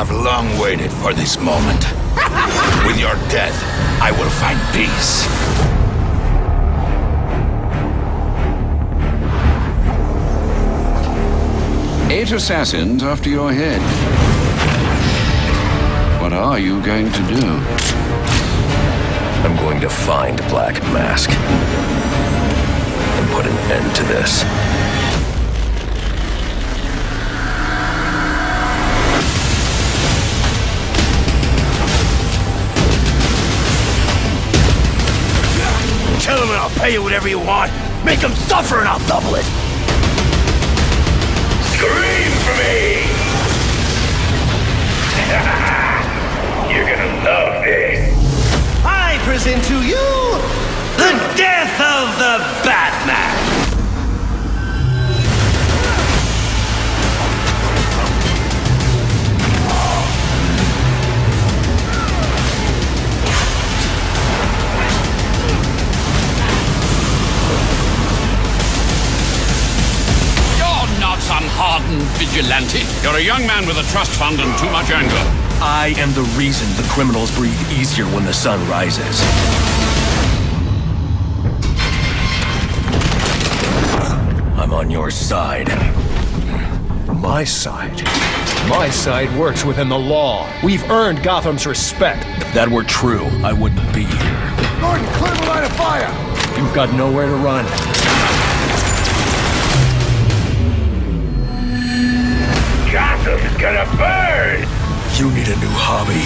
I've long waited for this moment. With your death, I will find peace. Eight assassins after your head. What are you going to do? I'm going to find Black Mask and put an end to this. Kill him and I'll pay you whatever you want. Make him suffer and I'll double it. Scream for me! You're gonna love this. I present to you the death of the Batman. You're not some hardened vigilante. You're a young man with a trust fund and too much anger. I am the reason the criminals breathe easier when the sun rises. I'm on your side. My side? My side works within the law. We've earned Gotham's respect. If that were true, I wouldn't be here. Gordon, clear the line of fire! You've got nowhere to run. Gotham's gonna burn! You need a new hobby.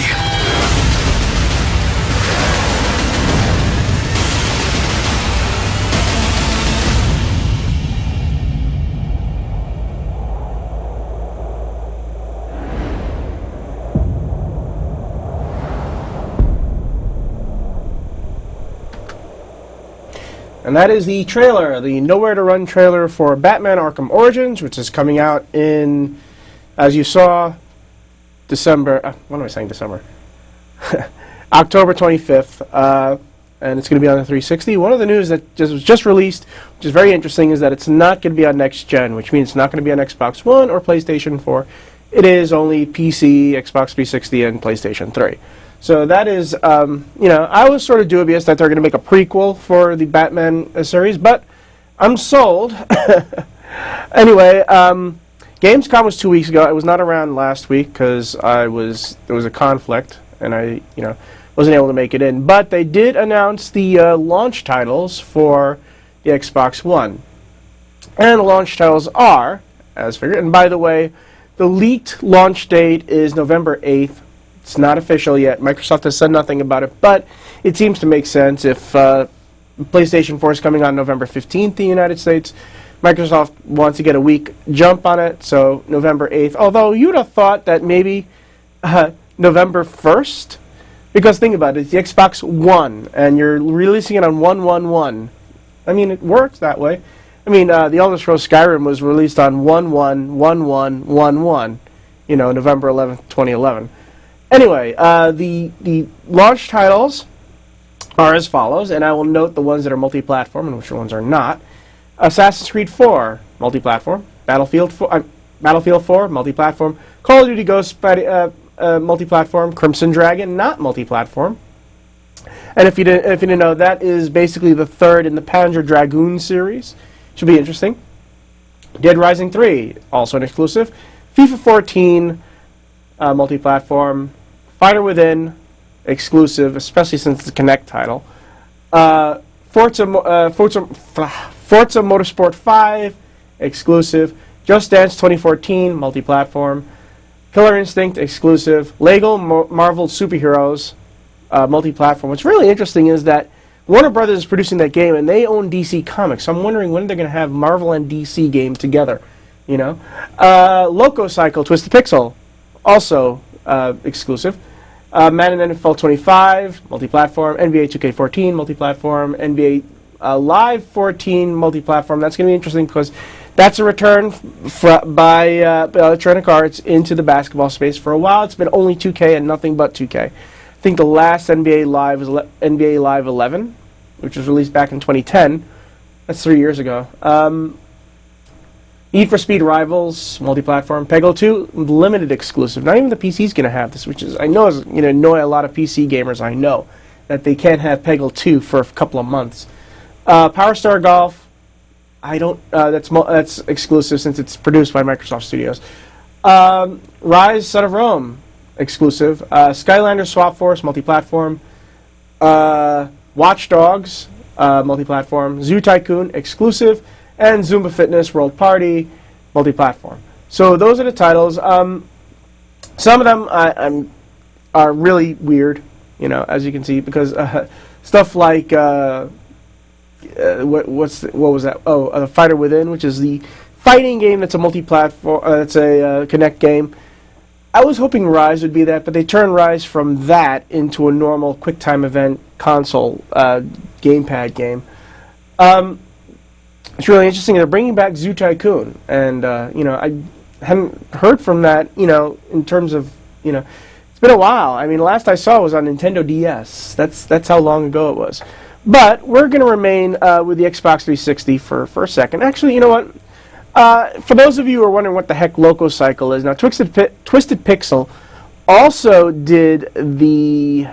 And that is the trailer, the Nowhere to Run trailer for Batman Arkham Origins, which is coming out in, as you saw, December, what am I saying, December? October 25th, and it's going to be on the 360. One of the news that was just released, which is very interesting, is that it's not going to be on next gen, which means it's not going to be on Xbox One or PlayStation 4. It is only PC, Xbox 360, and PlayStation 3. So that is, I was sort of dubious that they're going to make a prequel for the Batman series, but I'm sold. Anyway, Gamescom was 2 weeks ago. I was not around last week because there was a conflict, and I wasn't able to make it in. But they did announce the launch titles for the Xbox One, and the launch titles are, as figured. And by the way, the leaked launch date is November 8th. It's not official yet. Microsoft has said nothing about it, but it seems to make sense if PlayStation 4 is coming on November 15th in the United States. Microsoft wants to get a week jump on it, so November 8th. Although you would have thought that maybe November 1st, because think about it, it's the Xbox One, and you're releasing it on 1/1/1. I mean, it works that way. I mean, the Elder Scrolls Skyrim was released on 1/1/1/1/1, November 11th, 2011. Anyway, the launch titles are as follows, and I will note the ones that are multi-platform and which ones are not. Assassin's Creed 4, multi-platform. Battlefield 4, multi-platform. Call of Duty Ghosts, multi-platform. Crimson Dragon, not multi-platform. And if you didn't know, that is basically the third in the Panzer Dragoon series. Should be interesting. Dead Rising 3, also an exclusive. FIFA 14, multi-platform. Fighter Within, exclusive, especially since it's a Kinect title. Forza Motorsport 5, exclusive. Just Dance 2014, multi-platform. Killer Instinct, exclusive. Lego Marvel Superheroes, multi-platform. What's really interesting is that Warner Brothers is producing that game, and they own DC Comics. So I'm wondering when they're going to have Marvel and DC games together. Loco Cycle, Twisted Pixel, also exclusive. Madden NFL 25, multi-platform. NBA 2K14, multi-platform. NBA Live 14, multi-platform. That's going to be interesting because that's a return by Electronic Arts into the basketball space. For a while, it's been only 2K and nothing but 2K. I think the last NBA Live was NBA Live 11, which was released back in 2010. That's 3 years ago. Need for Speed Rivals, multi-platform. Peggle 2, limited exclusive. Not even the PC's going to have this, which is, I know is going to annoy a lot of PC gamers, I know, that they can't have Peggle 2 for a couple of months. Power Star Golf, I don't, that's exclusive since it's produced by Microsoft Studios. Rise, Son of Rome, exclusive. Skylanders Swap Force, multi-platform. Watch Dogs, multi-platform. Zoo Tycoon, exclusive. And Zumba Fitness World Party, multi-platform. So those are the titles. Some of them are really weird, you know, as you can see, because stuff like what was that? Oh, The Fighter Within, which is the fighting game that's a multi-platform. It's a Kinect game. I was hoping Rise would be that, but they turned Rise from that into a normal QuickTime event console gamepad game. It's really interesting. They're bringing back Zoo Tycoon, and you know, I haven't heard from that. You know, in terms of, you know, it's been a while. I mean, last I saw was on Nintendo DS. That's how long ago it was. But we're going to remain with the Xbox 360 for a second. Actually, you know what? For those of you who are wondering what the heck Loco Cycle is, now Twisted Pixel also did the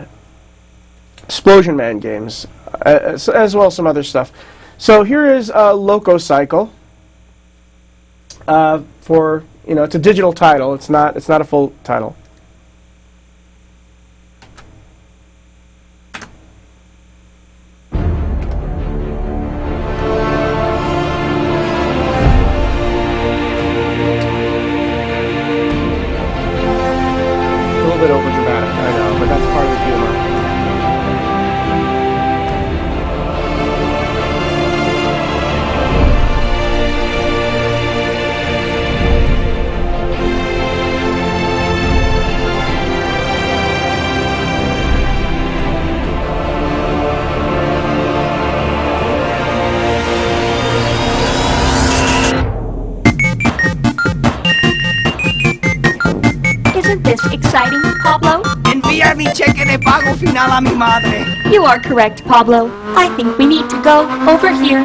Explosion Man games, as well as some other stuff. So here is Loco Cycle. For, you know, it's a digital title. It's not a full title. A little bit overdramatic, I know, but that's part of the humor. Isn't this exciting, Pablo? Envía mi cheque de pago final a mi madre. You are correct, Pablo. I think we need to go over here.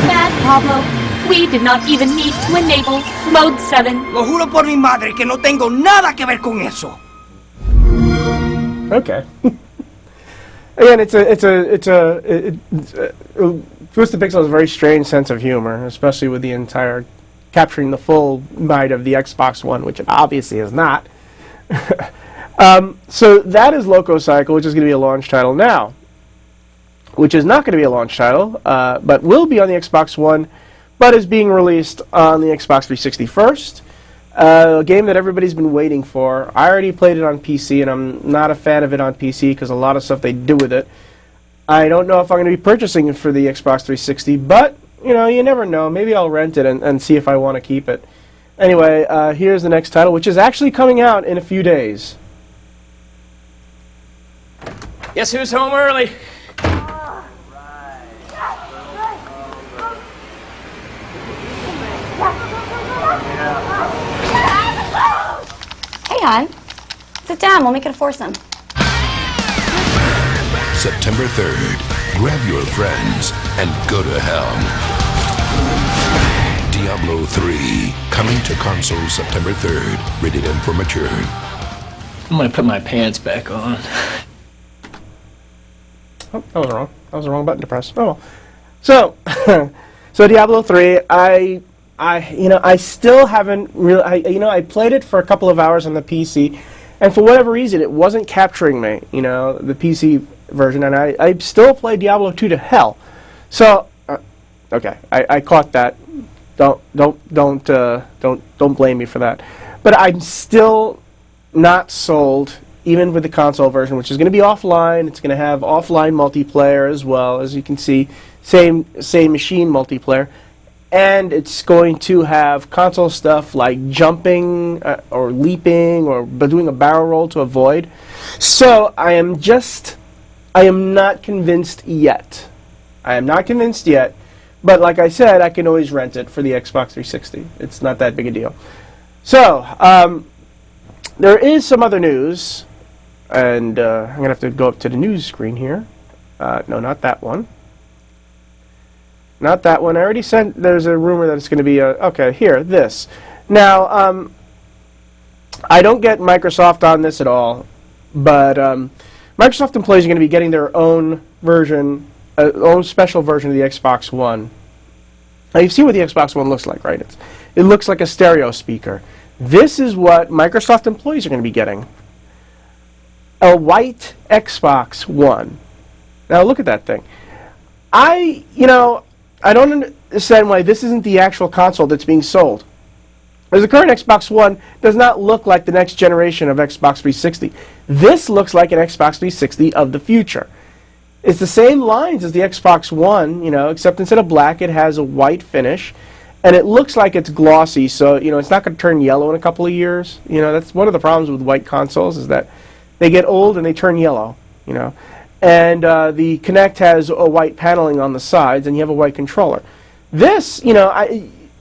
Bad, Pablo. We did not even need to enable Mode 7. Lo juro por mi madre que no tengo nada que ver con eso. Okay. Again, Twisted Pixel has a very strange sense of humor, especially with the entire capturing the full might of the Xbox One, which it obviously is not. So that is Loco Cycle, which is going to be a launch title now, which is not going to be a launch title, but will be on the Xbox One, but is being released on the Xbox 360 first. A game that everybody's been waiting for. I already played it on PC, and I'm not a fan of it on PC because a lot of stuff they do with it. I don't know if I'm going to be purchasing it for the Xbox 360, but, you know, you never know. Maybe I'll rent it and see if I want to keep it. Anyway, here's the next title, which is actually coming out in a few days. Guess who's home early? Hey, hon. Sit down. We'll make it a foursome. September 3rd, grab your friends and go to hell. Diablo 3, coming to consoles September 3rd, rated M for mature. I'm gonna put my pants back on. Oh, that was wrong. That was the wrong button to press. Oh, well. So, so Diablo 3, I still haven't really, I played it for a couple of hours on the PC, and for whatever reason, it wasn't capturing me, the PC version, and I still play Diablo 2 to hell. So, okay, I caught that. Don't blame me for that. But I'm still not sold, even with the console version, which is going to be offline. It's going to have offline multiplayer as well, as you can see, same machine multiplayer. and it's going to have console stuff like jumping or leaping or doing a barrel roll to avoid. So I am not convinced yet. I am not convinced yet, but like I said, I can always rent it for the Xbox 360. It's not that big a deal. So, there is some other news, and I'm going to have to go up to the news screen here. No, not that one. Not that one. I already sent, there's a rumor that it's going to be, okay, here, this. Now, I don't get Microsoft on this at all, but Microsoft employees are going to be getting their own version, own special version of the Xbox One. Now, you've seen what the Xbox One looks like, right? It looks like a stereo speaker. This is what Microsoft employees are going to be getting. A white Xbox One. Now, look at that thing. I don't understand why this isn't the actual console that's being sold. Because the current Xbox One does not look like the next generation of Xbox 360. This looks like an Xbox 360 of the future. It's the same lines as the Xbox One, except instead of black, it has a white finish. And it looks like it's glossy, so, it's not going to turn yellow in a couple of years. That's one of the problems with white consoles, is that they get old and they turn yellow, And the Kinect has a white paneling on the sides, and you have a white controller. This, and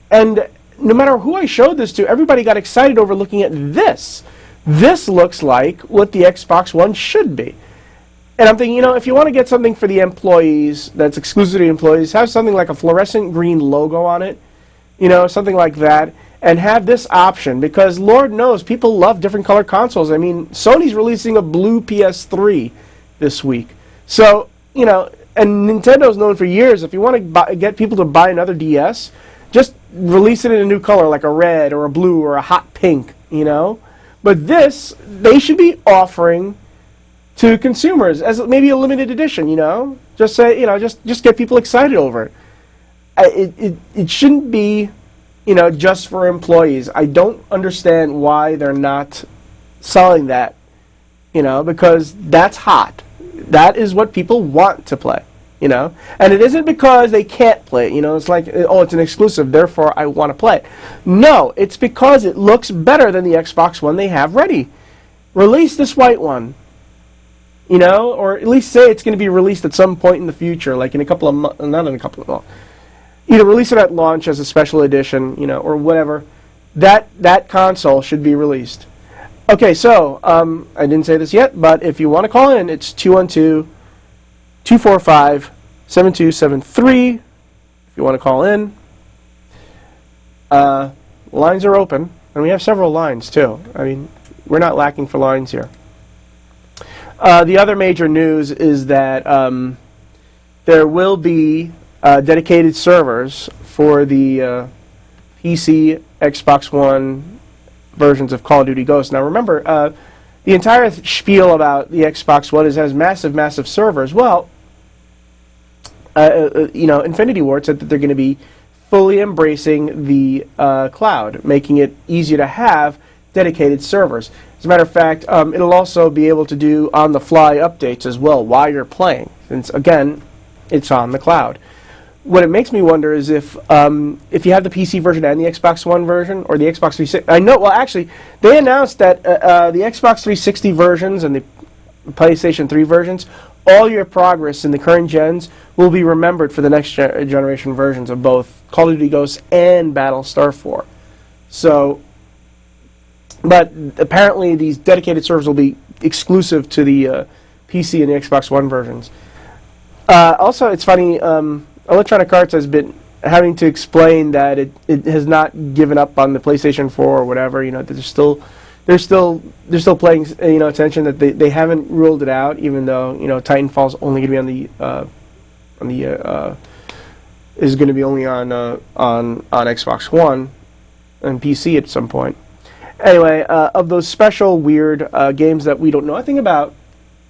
no matter who I showed this to, everybody got excited over looking at this. This looks like what the Xbox One should be. And I'm thinking, if you want to get something for the employees that's exclusive to the employees, have something like a fluorescent green logo on it, something like that, and have this option, because Lord knows people love different color consoles. I mean, Sony's releasing a blue PS3 this week. So, and Nintendo's known for years, if you want to get people to buy another DS, just release it in a new color, like a red or a blue or a hot pink, But this, they should be offering to consumers as maybe a limited edition, Just say, just get people excited over it. It shouldn't be, just for employees. I don't understand why they're not selling that, because that's hot. That is what people want to play, And it isn't because they can't play it, It's like, oh, it's an exclusive, therefore I want to play it. No, it's because it looks better than the Xbox One they have ready. Release this white one. Or at least say it's going to be released at some point in the future, like in a couple of months, not in a couple of months. Either release it at launch as a special edition, or whatever. That console should be released. Okay, so, I didn't say this yet, but if you want to call in, it's 212-245-7273. If you want to call in. Lines are open, and we have several lines, too. I mean, we're not lacking for lines here. The other major news is that there will be dedicated servers for the PC, Xbox One versions of Call of Duty Ghosts. Now remember, the entire spiel about the Xbox One has massive, massive servers. Well, Infinity Ward said that they're going to be fully embracing the cloud, making it easier to have dedicated servers. As a matter of fact, it'll also be able to do on-the-fly updates as well while you're playing, since, again, it's on the cloud. What it makes me wonder is if you have the PC version and the Xbox One version, or the Xbox 360... actually, they announced that the Xbox 360 versions and the PlayStation 3 versions, all your progress in the current gens will be remembered for the next generation versions of both Call of Duty Ghosts and Battlestar 4. So... But apparently these dedicated servers will be exclusive to the PC and the Xbox One versions. Also, it's funny, Electronic Arts has been having to explain that it has not given up on the PlayStation 4 or whatever. They're still paying attention, that they haven't ruled it out, even though Titanfall's only going to be is going to be only on Xbox One and PC at some point. Anyway, of those special weird games that we don't know anything about,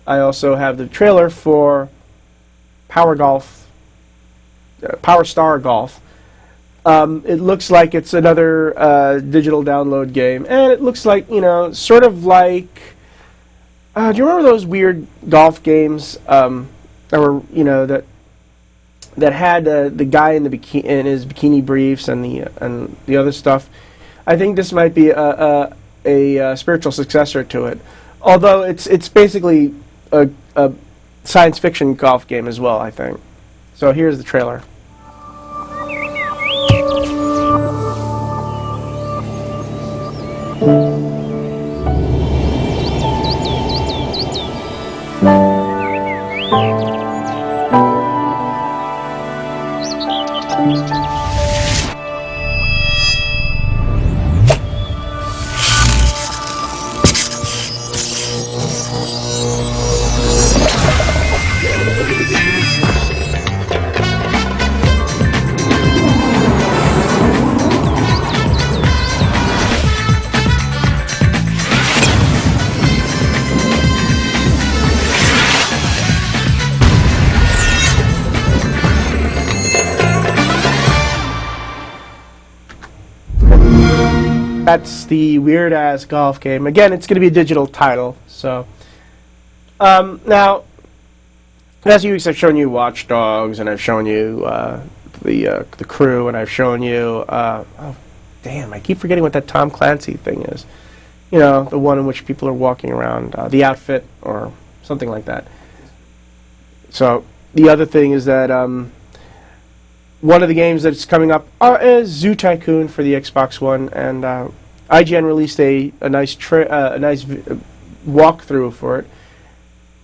I also have the trailer for Power Star Golf. It looks like it's another digital download game, and it looks like, sort of like... do you remember those weird golf games that were, that that had the guy in in his bikini briefs and the other stuff. I think this might be a spiritual successor to it, although it's basically a science fiction golf game as well, I think. So here's the trailer. That's the weird-ass golf game. Again, it's going to be a digital title. So, now, last few weeks I've shown you Watch Dogs, and I've shown you the Crew, and I've shown you. Oh, damn! I keep forgetting what that Tom Clancy thing is. You know, the one in which people are walking around, the Outfit, or something like that. So, the other thing is that one of the games that's coming up is Zoo Tycoon for the Xbox One, and IGN released a nice walkthrough for it.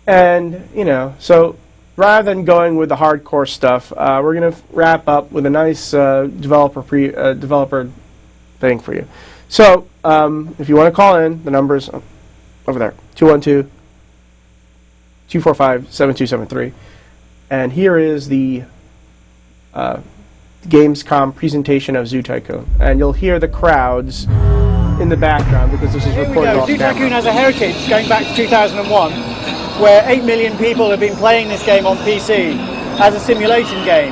And, you know, so rather than going with the hardcore stuff, we're going to wrap up with a nice developer thing for you. So, if you want to call in, the number's over there, 212-245-7273. And here is the Gamescom presentation of Zoo Tycoon, and you'll hear the crowds in the background because this is recorded off Zoo camera. Tycoon has a heritage going back to 2001, where 8 million people have been playing this game on PC as a simulation game.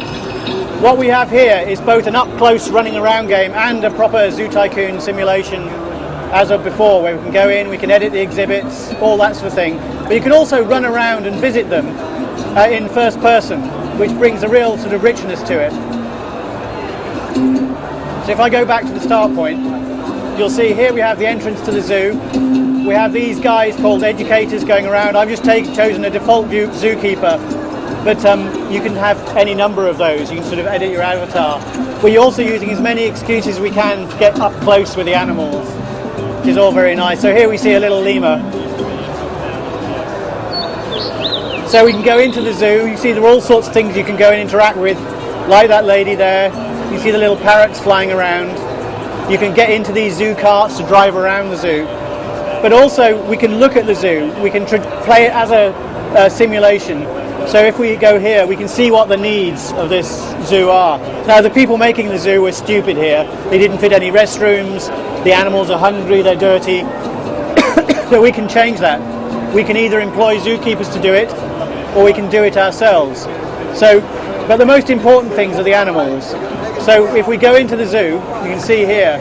What we have here is both an up-close running around game and a proper Zoo Tycoon simulation as of before, where we can go in, we can edit the exhibits, all that sort of thing. But you can also run around and visit them in first person, which brings a real sort of richness to it. So if I go back to the start point, you'll see here we have the entrance to the zoo. We have these guys called educators going around. I've just chosen a default view zookeeper, but you can have any number of those. You can sort of edit your avatar. We're also using as many excuses as we can to get up close with the animals, which is all very nice. So here we see a little lemur. So we can go into the zoo. You see there are all sorts of things you can go and interact with, like that lady there. You see the little parrots flying around. You can get into these zoo carts to drive around the zoo. But also we can look at the zoo. We can play it as a simulation. So if we go here, we can see what the needs of this zoo are. Now the people making the zoo were stupid here. They didn't fit any restrooms. The animals are hungry, they're dirty. So we can change that. We can either employ zookeepers to do it, or we can do it ourselves. So, but the most important things are the animals. So if we go into the zoo, you can see here,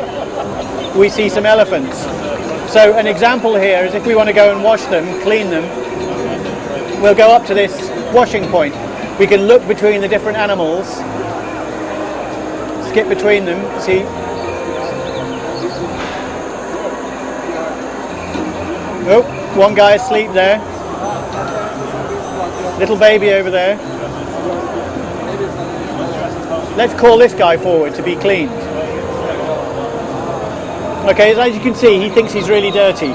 we see some elephants. So an example here is if we want to go and wash them, clean them, we'll go up to this washing point. We can look between the different animals, skip between them, see. Oh, one guy asleep there. Little baby over there. Let's call this guy forward to be cleaned. Okay, as you can see, he thinks he's really dirty.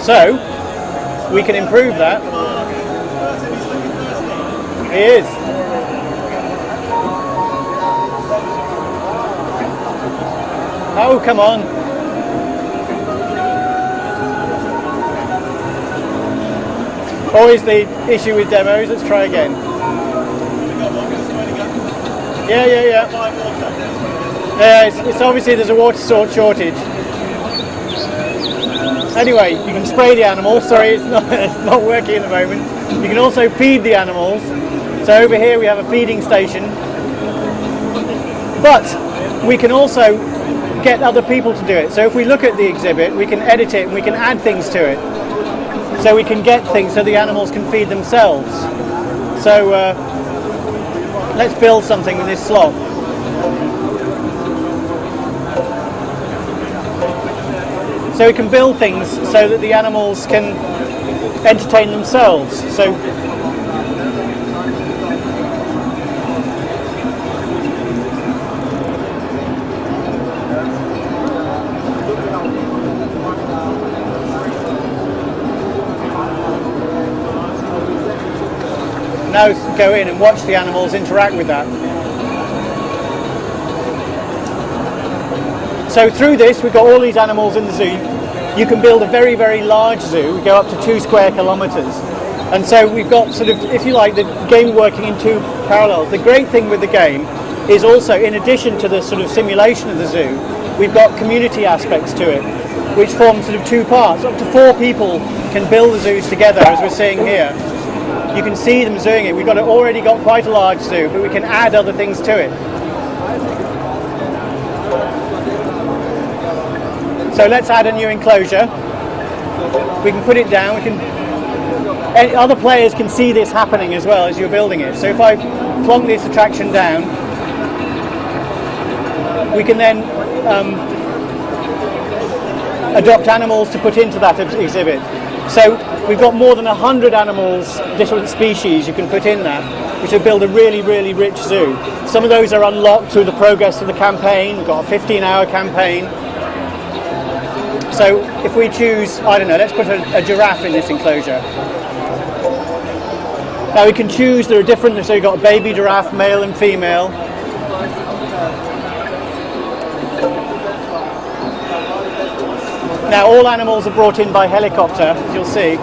So, we can improve that. He is. Oh, come on. Always the issue with demos. Let's try again. Yeah. It's obviously there's a water shortage. Anyway, you can spray the animals. Sorry, it's not working at the moment. You can also feed the animals. So over here we have a feeding station. But we can also get other people to do it. So if we look at the exhibit, we can edit it and we can add things to it. So we can get things so the animals can feed themselves. So let's build something in this slot. So we can build things so that the animals can entertain themselves. So now go in and watch the animals interact with that. So through this, we've got all these animals in the zoo. You can build a very, very large zoo. We go up to 2 square kilometres. And so we've got sort of, if you like, the game working in 2 parallels. The great thing with the game is also, in addition to the sort of simulation of the zoo, we've got community aspects to it, which form sort of 2 parts. Up to 4 people can build the zoos together, as we're seeing here. You can see them doing it. We've already got quite a large zoo, but we can add other things to it. So let's add a new enclosure. We can put it down. Other players can see this happening as well as you're building it. So if I plonk this attraction down, we can then adopt animals to put into that exhibit. So we've got more than 100 animals, different species you can put in that, which will build a really, really rich zoo. Some of those are unlocked through the progress of the campaign. We've got a 15-hour campaign. So if we choose, I don't know, let's put a giraffe in this enclosure. Now we can choose, there are different, so you've got a baby giraffe, male and female. Now all animals are brought in by helicopter, as you'll see.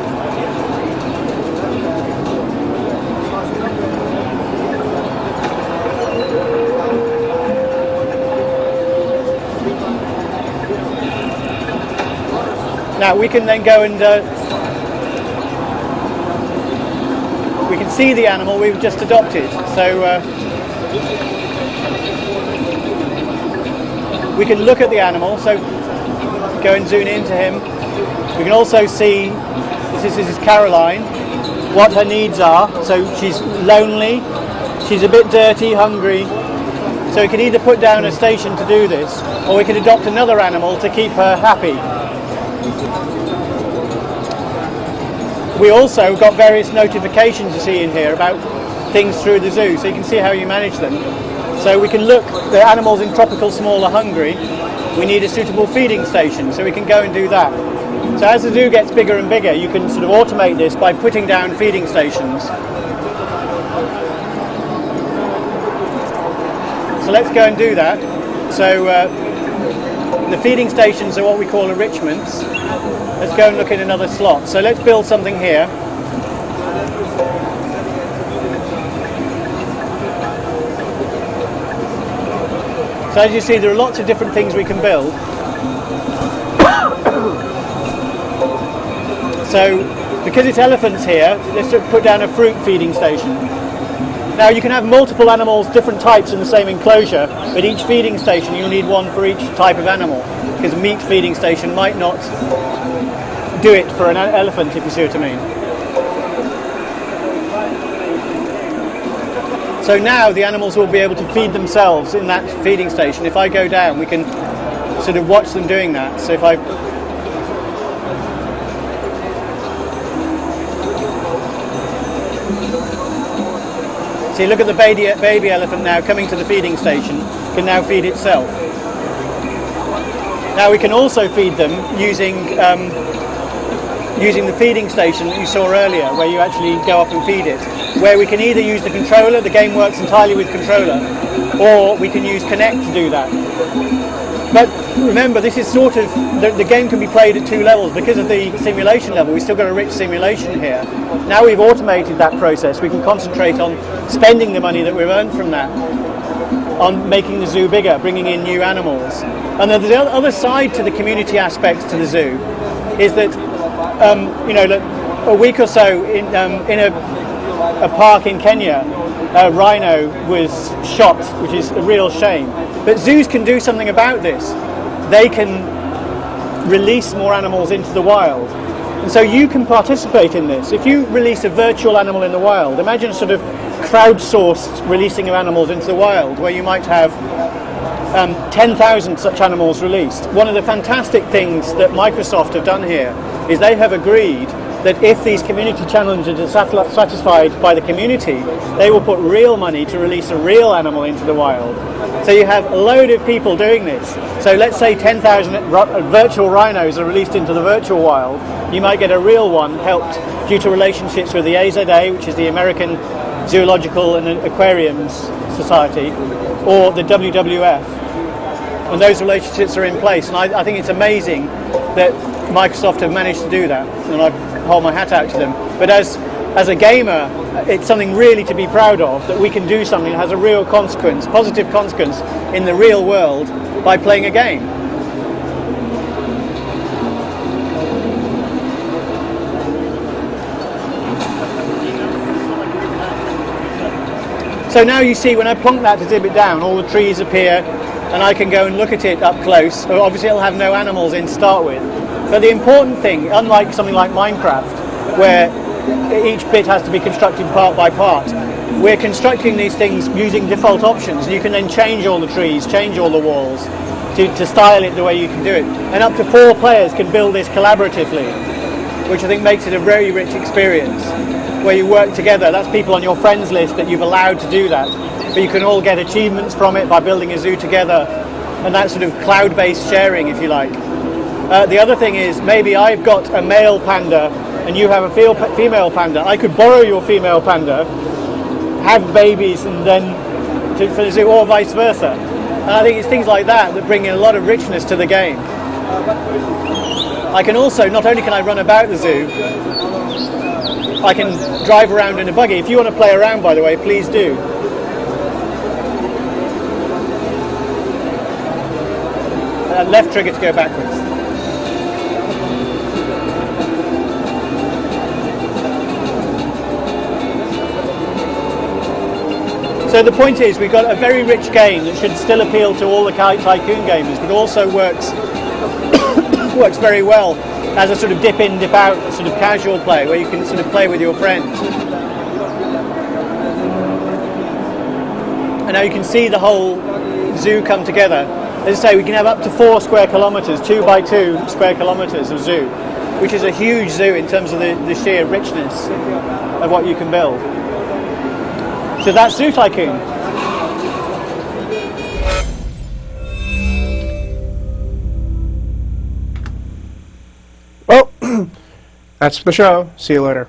Now we can then go and we can see the animal we've just adopted. So we can look at the animal. So go and zoom into him. We can also see this is Caroline, what her needs are. So she's lonely, she's a bit dirty, hungry. So we can either put down a station to do this, or we can adopt another animal to keep her happy. We also got various notifications you see in here about things through the zoo, so you can see how you manage them. So we can look, the animals in tropical small are hungry, we need a suitable feeding station, so we can go and do that. So as the zoo gets bigger and bigger, you can sort of automate this by putting down feeding stations. So let's go and do that. So the feeding stations are what we call enrichments. Let's go and look at another slot. So let's build something here. So as you see, there are lots of different things we can build. So because it's elephants here, let's put down a fruit feeding station. Now you can have multiple animals, different types in the same enclosure, but each feeding station you'll need one for each type of animal, because a meat feeding station might not do it for an elephant, if you see what I mean. So now the animals will be able to feed themselves in that feeding station. If I go down, we can sort of watch them doing that. So if I see, look at the baby elephant now coming to the feeding station, can now feed itself. Now we can also feed them using the feeding station that you saw earlier, where you actually go up and feed it, where we can either use the controller, the game works entirely with controller, or we can use Connect to do that. But remember, this is sort of, the game can be played at 2 levels. Because of the simulation level, we've still got a rich simulation here. Now we've automated that process, we can concentrate on spending the money that we've earned from that, on making the zoo bigger, bringing in new animals. And then the other side to the community aspects to the zoo is that, a week or so in a park in Kenya, a rhino was shot, which is a real shame. But zoos can do something about this. They can release more animals into the wild. And so you can participate in this. If you release a virtual animal in the wild, imagine sort of crowdsourced releasing of animals into the wild, where you might have 10,000 such animals released. One of the fantastic things that Microsoft have done here is they have agreed that if these community challenges are satisfied by the community, they will put real money to release a real animal into the wild. So you have a load of people doing this. So let's say 10,000 virtual rhinos are released into the virtual wild. You might get a real one helped due to relationships with the AZA, which is the American Zoological and Aquariums Society, or the WWF. And those relationships are in place. And I think it's amazing that Microsoft have managed to do that. And I hold my hat out to them. But as a gamer, it's something really to be proud of, that we can do something that has a real consequence, positive consequence in the real world by playing a game. So now you see when I plonk that exhibit down, all the trees appear and I can go and look at it up close. Obviously it'll have no animals in to start with. But the important thing, unlike something like Minecraft, where each bit has to be constructed part by part, we're constructing these things using default options. You can then change all the trees, change all the walls to style it the way you can do it. And up to 4 players can build this collaboratively, which I think makes it a very rich experience, where you work together. That's people on your friends list that you've allowed to do that. But you can all get achievements from it by building a zoo together, and that sort of cloud-based sharing, if you like. The other thing is, maybe I've got a male panda and you have a female panda. I could borrow your female panda, have babies, and then for the zoo, or vice versa. And I think it's things like that that bring in a lot of richness to the game. I can also, not only can I run about the zoo, I can drive around in a buggy. If you want to play around, by the way, please do. Left trigger to go backwards. So the point is, we've got a very rich game that should still appeal to all the Tycoon gamers, but also works very well as a sort of dip in, dip out sort of casual play, where you can sort of play with your friends. And now you can see the whole zoo come together. As I say, we can have up to 4 square kilometres, 2 by 2 square kilometres of zoo, which is a huge zoo in terms of the sheer richness of what you can build. So that's Zoo Tycoon. Well, that's the show. See you later.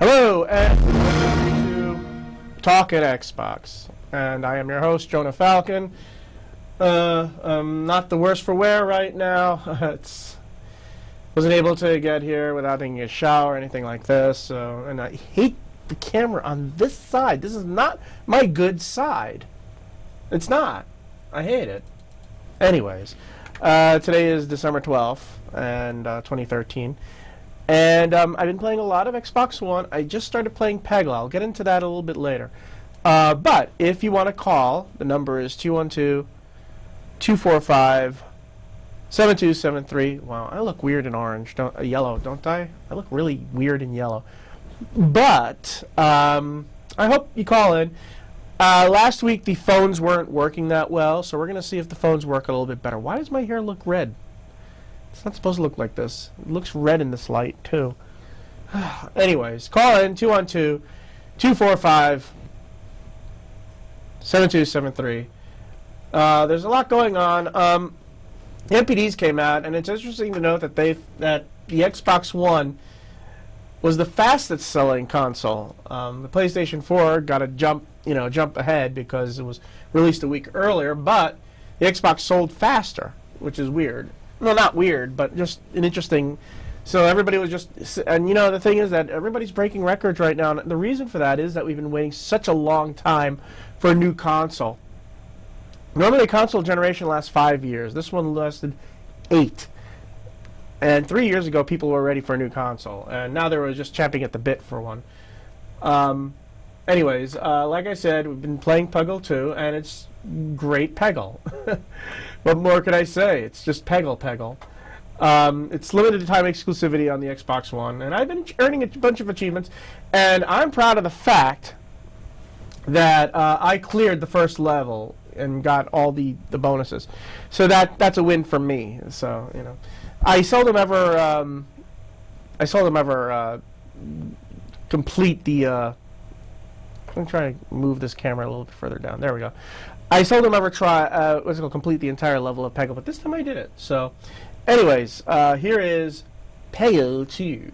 Hello, and welcome to Talkin Xbox. And I am your host, Jonah Falcon. I'm not the worse for wear right now. Wasn't able to get here without taking a shower or anything like this. And I hate the camera on this side. This is not my good side. It's not. I hate it. Anyways, Today is December 12th, and 2013. And I've been playing a lot of Xbox One. I just started playing Peggle. I'll get into that a little bit later. But if you want to call, the number is 212-245-7273. Wow, I look weird in orange, yellow, don't I? I look really weird in yellow. But I hope you call in. Last week the phones weren't working that well, so we're going to see if the phones work a little bit better. Why does my hair look red? It's not supposed to look like this. It looks red in this light, too. Anyways, call in 212-245-7273. There's a lot going on. The MPDs came out, and it's interesting to note that the Xbox One was the fastest selling console. The PlayStation 4 got a jump ahead because it was released a week earlier, but the Xbox sold faster, which is weird. Well, not weird, but just an interesting. So everybody was just, and the thing is that everybody's breaking records right now, and the reason for that is that we've been waiting such a long time for a new console. Normally a console generation lasts 5 years. This one lasted 8. And 3 years ago, people were ready for a new console, and now they were just champing at the bit for one. Anyways, like I said, we've been playing Peggle 2, and it's great Peggle. What more could I say? It's just Peggle. It's limited time exclusivity on the Xbox One, and I've been earning a bunch of achievements, and I'm proud of the fact that I cleared the first level and got all the bonuses. So that's a win for me. So I seldom ever complete the. I'm trying to move this camera a little bit further down. There we go. I seldom ever try complete the entire level of Peggle, but this time I did it. So, anyways, here is Peggle 2.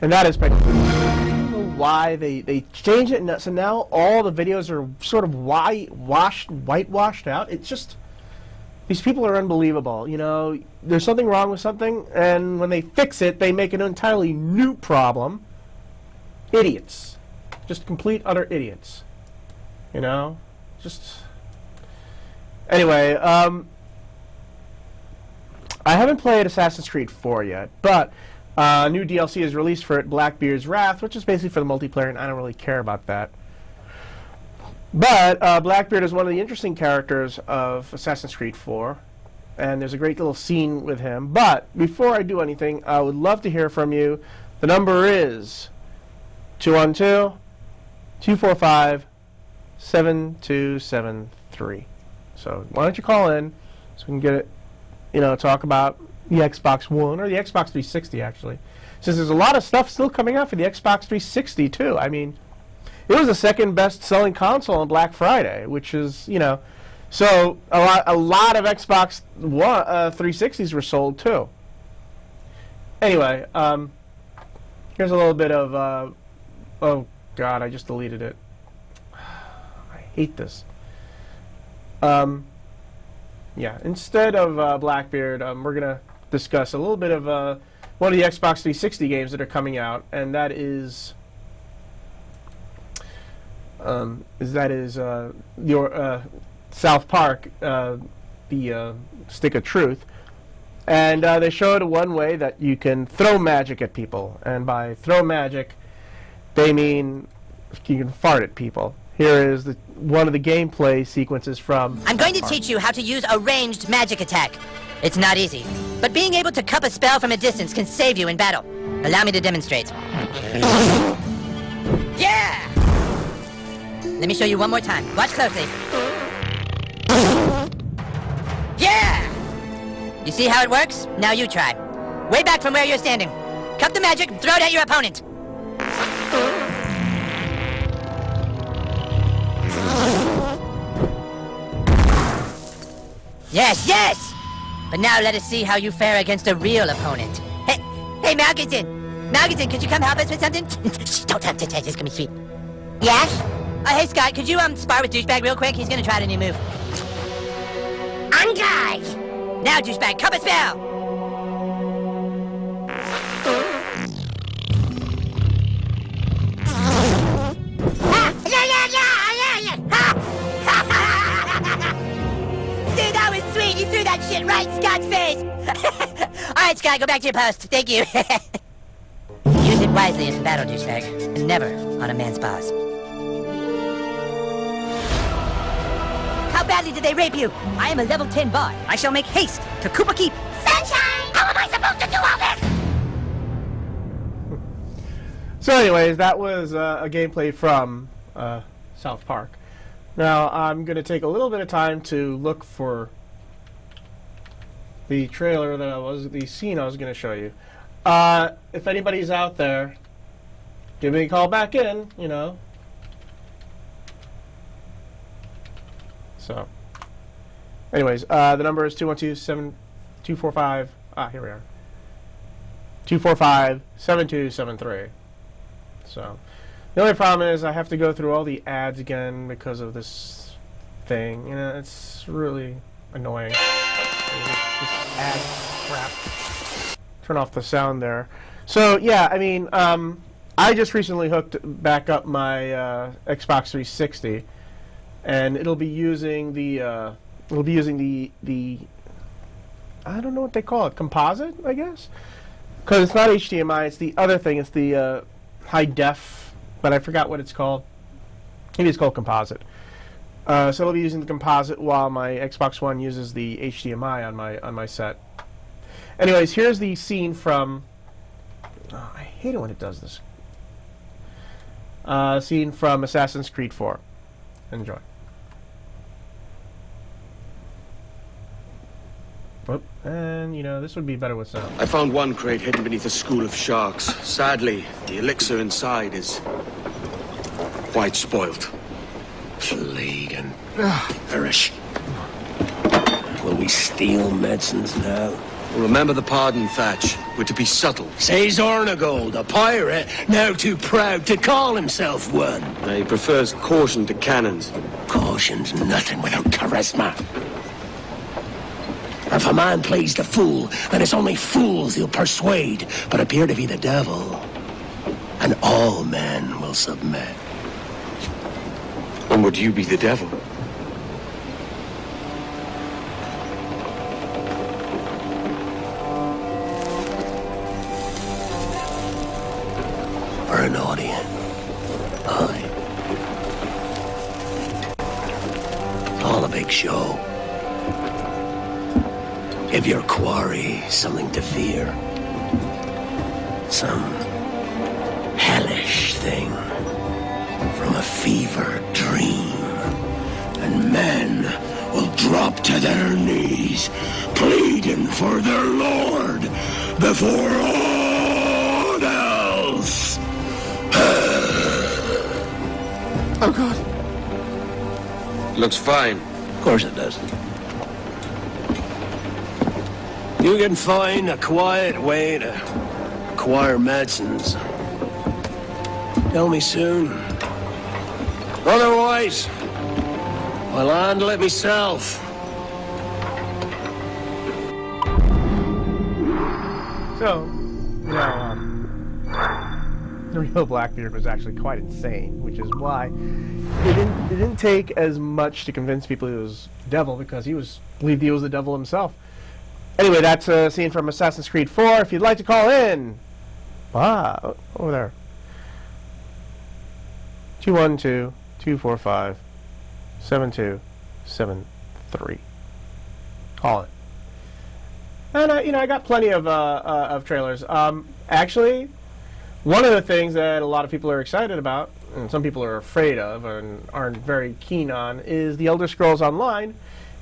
And that is I don't know why they changed it, so now all the videos are sort of whitewashed out. It's just, these people are unbelievable. There's something wrong with something, and when they fix it, they make an entirely new problem. Idiots. Just complete, utter idiots. Just... Anyway, I haven't played Assassin's Creed 4 yet, but new DLC is released for it, Blackbeard's Wrath, which is basically for the multiplayer, and I don't really care about that. But Blackbeard is one of the interesting characters of Assassin's Creed 4, and there's a great little scene with him. But before I do anything, I would love to hear from you. The number is 212-245-7273. So why don't you call in so we can get it, talk about the Xbox One, or the Xbox 360, actually. Since there's a lot of stuff still coming out for the Xbox 360, too. I mean, it was the second best-selling console on Black Friday, which is, so a lot of Xbox One, 360s were sold, too. Anyway, here's a little bit of, oh, God, I just deleted it. I hate this. Yeah, instead of Blackbeard, we're going to discuss a little bit of one of the Xbox 360 games that are coming out, and that is your South Park, the Stick of Truth, and they showed one way that you can throw magic at people, and by throw magic, they mean you can fart at people. here is one of the gameplay sequences from... I'm going to teach you how to use a ranged magic attack. It's not easy, but being able to cup a spell from a distance can save you in battle. Allow me to demonstrate. Yeah! Let me show you one more time. Watch closely. Yeah! You see how it works? Now you try. Way back from where you're standing. Cup the magic, throw it at your opponent. Yes, yes! But now let us see how you fare against a real opponent. Hey, Malkinson! Malkinson, could you come help us with something? Shh, don't touch it, it's gonna be sweet. Yes? Hey, Scott, could you, spar with Douchebag real quick? He's gonna try a new move. On guys! Now, Douchebag, cup a spell! Dude, that was sweet! You threw that shit right in Scott's face! Alright, Scott, go back to your post. Thank you. Use it wisely in battle, Douchebag, and never on a man's boss. How badly did they rape you? I am a level 10 bot. I shall make haste to Koopa Keep. Sunshine! How am I supposed to do all this? So anyways, that was a gameplay from South Park. Now, I'm going to take a little bit of time to look for the trailer the scene I was going to show you. If anybody's out there, give me a call back in, you know. So, anyways, the number is 212-245, here we are, 245-7273. So, the only problem is I have to go through all the ads again because of this thing. You know, it's really annoying. This ad crap. Turn off the sound there. So, yeah, I mean, I just recently hooked back up my Xbox 360. And it'll be using the I don't know what they call it, composite, I guess, because it's not HDMI. It's the other thing. It's the high def, but I forgot what it's called. Maybe it's called composite. So it'll be using the composite while my Xbox One uses the HDMI on my set. Anyways, here's the scene from. Oh, I hate it when it does this. Scene from Assassin's Creed 4. Enjoy. Whoop. And, you know, this would be better with sound. I found one crate hidden beneath a school of sharks. Sadly, the elixir inside is quite spoilt. Plague and perish. Will we steal medicines now? Remember the pardon, Thatch. We're to be subtle. Says Ornagold, a pirate, now too proud to call himself one. He prefers caution to cannons. Caution's nothing without charisma. If a man plays the fool, then it's only fools he'll persuade, but appear to be the devil. And all men will submit. And would you be the devil? For an audience. Aye. It's all a big show. Give your quarry something to fear. Some hellish thing from a fever dream. And men will drop to their knees, pleading for their lord before all else. Oh, God. Looks fine. Of course it does. You can find a quiet way to acquire medicines. Tell me soon. Otherwise, I'll handle it myself. So, you know, the real Blackbeard was actually quite insane, which is why it didn't take as much to convince people he was devil, because believed he was the devil himself. Anyway, that's a scene from Assassin's Creed 4. If you'd like to call in, over there. 245 7273. Call it. And I got plenty of trailers. Actually, one of the things that a lot of people are excited about, and some people are afraid of and aren't very keen on, is the Elder Scrolls Online,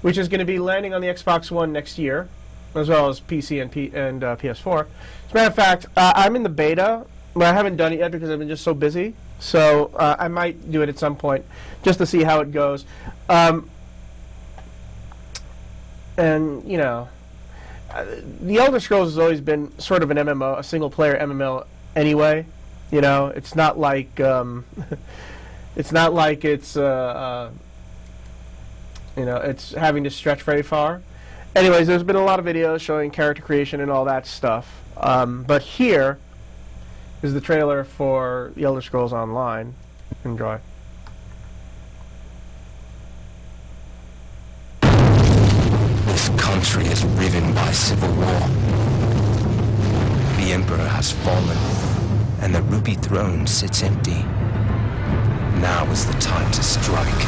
which is going to be landing on the Xbox One next year, as well as PC and PS4. As a matter of fact, I'm in the beta, but I haven't done it yet because I've been just so busy. So I might do it at some point just to see how it goes. And the Elder Scrolls has always been sort of an MMO, a single-player MMO. Anyway, it's not like it's it's having to stretch very far. Anyways, there's been a lot of videos showing character creation and all that stuff. But here is the trailer for The Elder Scrolls Online. Enjoy. This country is riven by civil war. The Emperor has fallen, and the ruby throne sits empty. Now is the time to strike.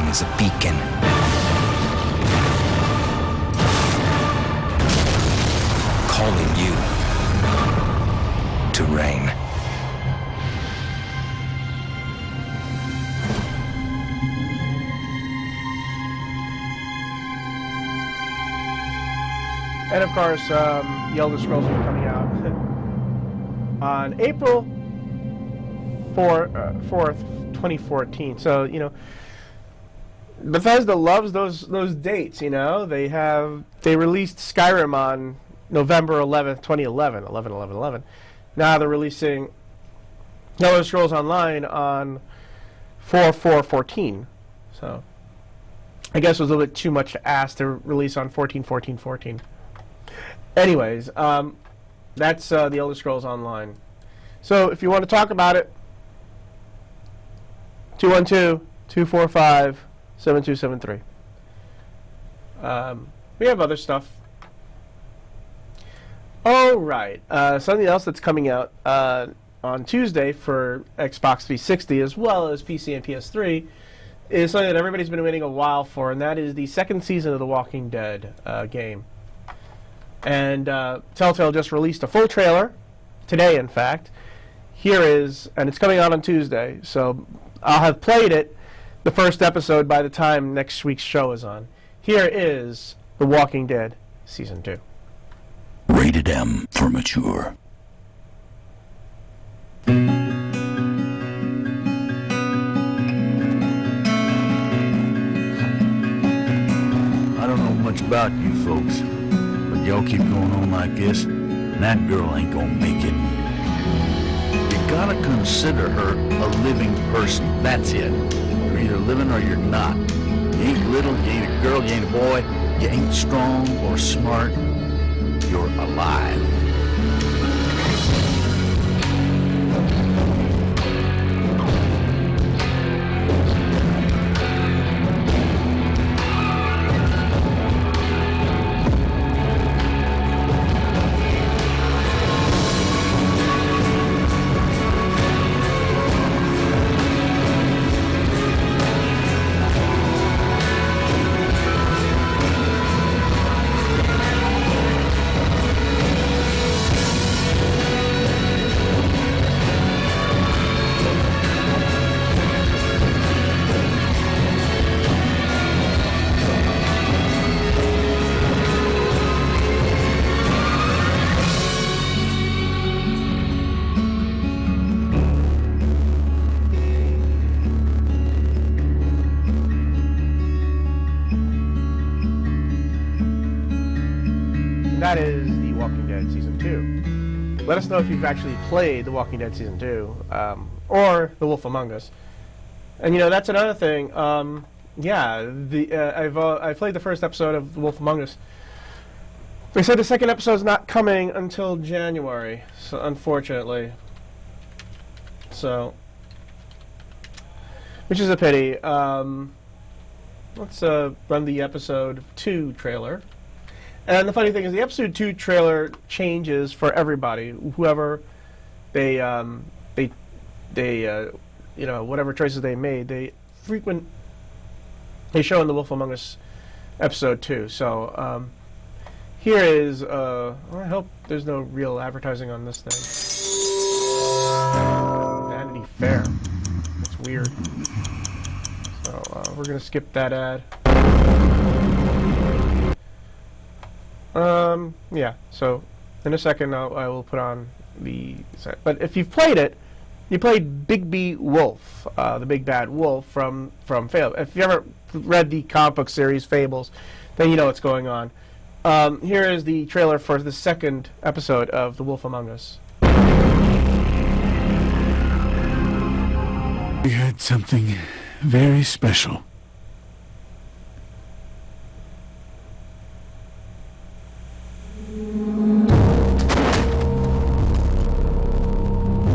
Is a beacon. Calling you to reign. And of course, The Elder Scrolls will be coming out on April 4th, 2014. So, Bethesda loves those dates, They released Skyrim on November 11th, 2011, 11/11/11. Now they're releasing Elder Scrolls Online on 4/4/14. So I guess it was a little bit too much to ask to release on 14/14/14. Anyways, that's the Elder Scrolls Online. So if you want to talk about it, 212-245-7273. We have other stuff. Oh, right. Something else that's coming out on Tuesday for Xbox 360 as well as PC and PS3 is something that everybody's been waiting a while for, and that is the second season of The Walking Dead game. And Telltale just released a full trailer today, in fact. Here is, and it's coming out on Tuesday, so I'll have played it, the first episode, by the time next week's show is on. Here is The Walking Dead Season 2. Rated M for mature. I don't know much about you folks, but y'all keep going on like this, and that girl ain't gonna make it. You gotta consider her a living person. That's it. You're either living or you're not. You ain't little, you ain't a girl, you ain't a boy, you ain't strong or smart. You're alive. that is The Walking Dead Season 2. Let us know if you've actually played The Walking Dead Season 2, or The Wolf Among Us. And you know, that's another thing. I played the first episode of The Wolf Among Us. They said the second episode's not coming until January, so unfortunately. So, which is a pity. Let's run the episode 2 trailer. And the funny thing is, the episode 2 trailer changes for everybody. Whoever they whatever choices they made, they show in The Wolf Among Us episode 2. So here is I hope there's no real advertising on this thing. Vanity Fair. That's weird. So we're gonna skip that ad. Yeah. So in a second, I will put on the set. But if you've played it, you played Big B Wolf, the big bad wolf from Fables. If you ever read the comic book series Fables, then you know what's going on. Here is the trailer for the second episode of The Wolf Among Us. We had something very special.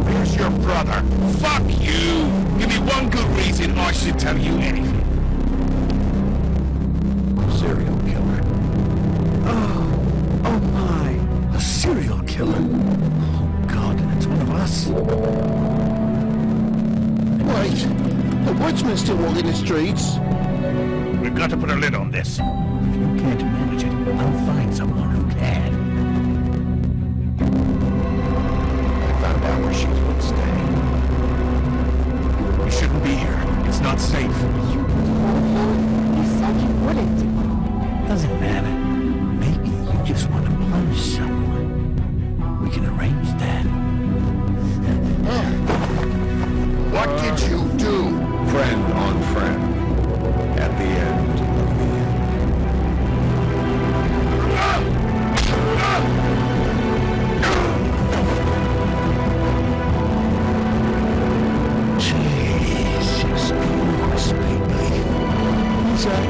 Where's your brother? Fuck you! Give me one good reason I should tell you anything. Serial killer. Oh my. A serial killer? Oh God, and it's one of us. Wait, the woodsman still walking the streets? We've got to put a lid on this. If you can't manage it, I'll find someone who can. I found out where she would stay. You shouldn't be here. It's not safe. You said you wouldn't. Doesn't matter. Maybe you just want to punish someone. We can arrange that. What did you do? Friend on friend. At the end of the Jesus Christ, baby. Is that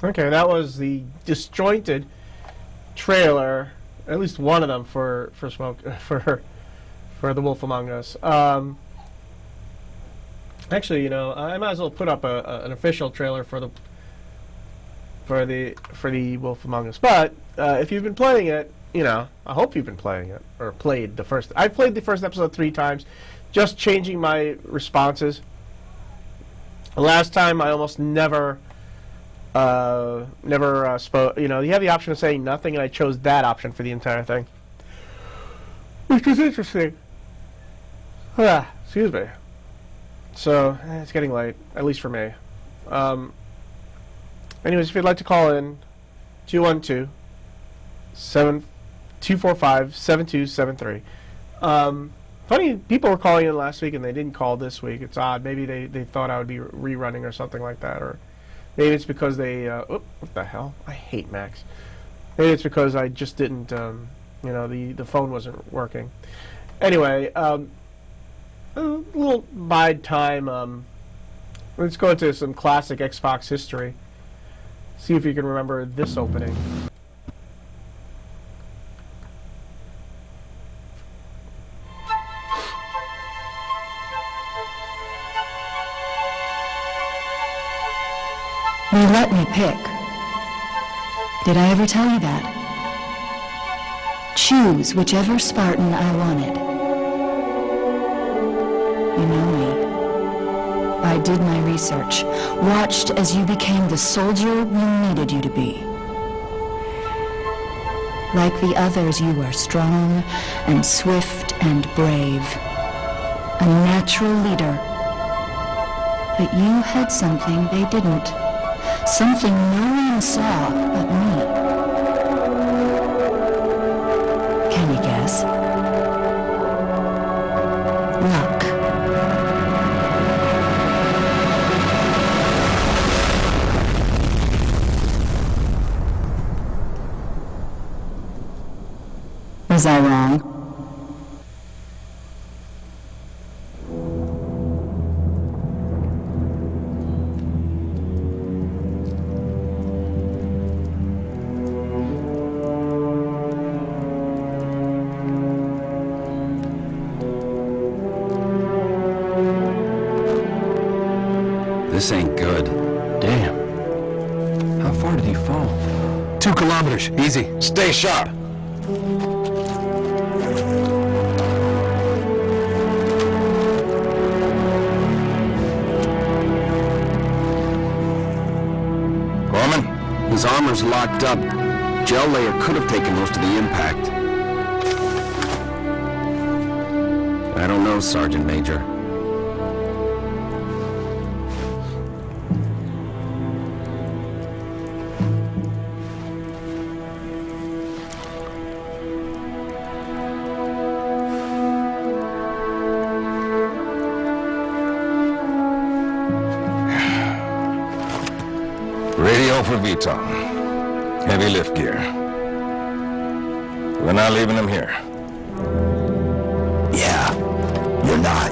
you? Okay, that was the disjointed trailer, at least one of them for The Wolf Among Us. Actually, you know, I might as well put up an official trailer for the Wolf Among Us. But if you've been playing it, you know, I hope you've been playing it or played the first. I played the first episode 3 times, just changing my responses. The last time I almost never spoke. You know, you have the option of saying nothing, and I chose that option for the entire thing, which was interesting. Excuse me. So it's getting late, at least for me. Anyways, if you'd like to call in, 212-245-7273. Funny, people were calling in last week and they didn't call this week. It's odd. Maybe they thought I would be rerunning or something like that, or maybe it's because they. What the hell? I hate Macs. Maybe it's because I just didn't. You know, the phone wasn't working. Anyway, a little bide time. Let's go into some classic Xbox history. See if you can remember this opening. You let me pick. Did I ever tell you that? Choose whichever Spartan I wanted. You know me. I did my research, watched as you became the soldier we needed you to be. Like the others, you were strong and swift and brave. A natural leader. But you had something they didn't. Something no one saw but me. Can you guess? Luck. Was I wrong? This ain't good. Damn. How far did he fall? 2 kilometers. Easy. Stay sharp. Gorman, his armor's locked up. Gel layer could have taken most of the impact. I don't know, Sergeant Major. Radio for VTOL. Heavy lift gear. We're not leaving him here. Yeah, you're not.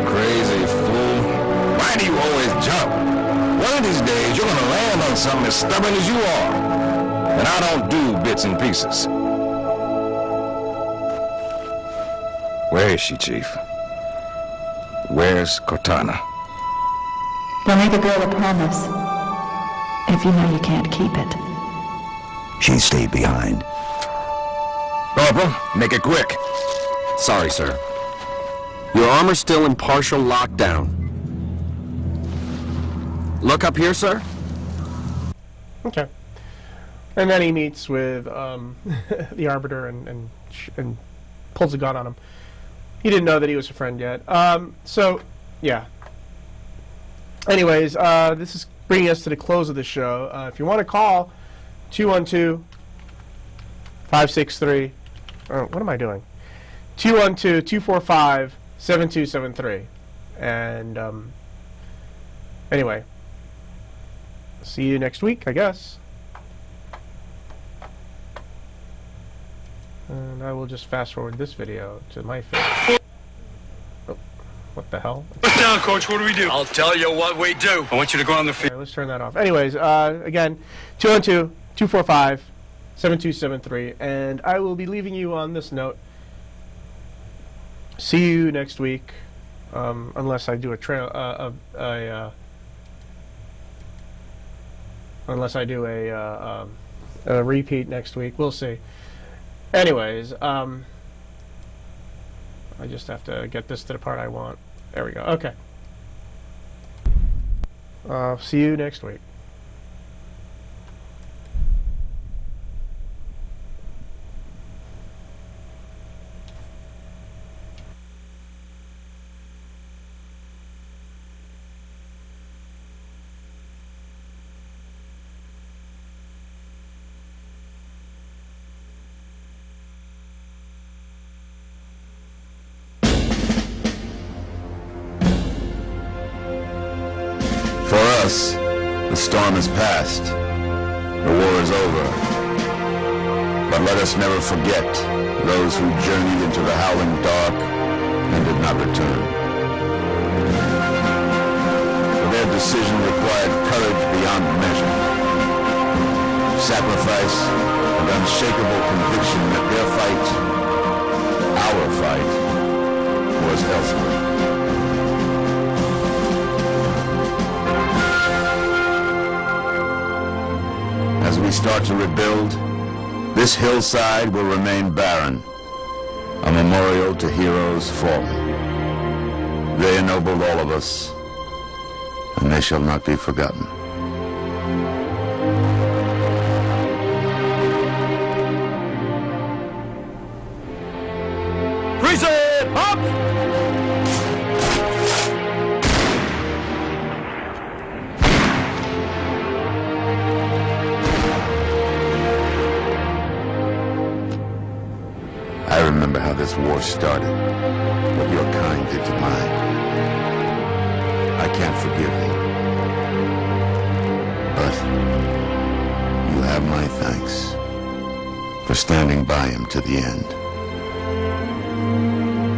Crazy fool. Why do you always jump? One of these days, you're gonna land on something as stubborn as you are. And I don't do bits and pieces. Where is she, Chief? Where's Cortana? Don't make a girl a promise if you know you can't keep it. She stayed behind. Corporal, make it quick. Sorry, sir. Your armor's still in partial lockdown. Look up here, sir. Okay. And then he meets with the Arbiter and pulls a gun on him. He didn't know that he was a friend yet. So, yeah. Anyways, this is bringing us to the close of the show. If you want to call, 212-563... what am I doing? 212-245-7273. And, anyway. See you next week, I guess. And I will just fast forward this video to my face. Oh, what the hell? Put down, Coach. What do we do? I'll tell you what we do. I want you to go on the field. Okay, let's turn that off. Anyways, again, 212-245-7273. And I will be leaving you on this note. See you next week. Unless I do a repeat next week. We'll see. Anyways, I just have to get this to the part I want. There we go. Okay. See you next week. For us, the storm has passed. The war is over. But let us never forget those who journeyed into the howling dark and did not return. For their decision required courage beyond measure, sacrifice, and unshakable conviction that their fight, our fight, was elsewhere. As we start to rebuild, this hillside will remain barren, a memorial to heroes fallen. They ennobled all of us, and they shall not be forgotten. Reset! Up! I remember how this war started, what your kind did to mine. I can't forgive you, but you have my thanks standing by him to the end.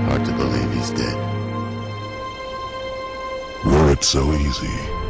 Hard to believe he's dead. Were it so easy?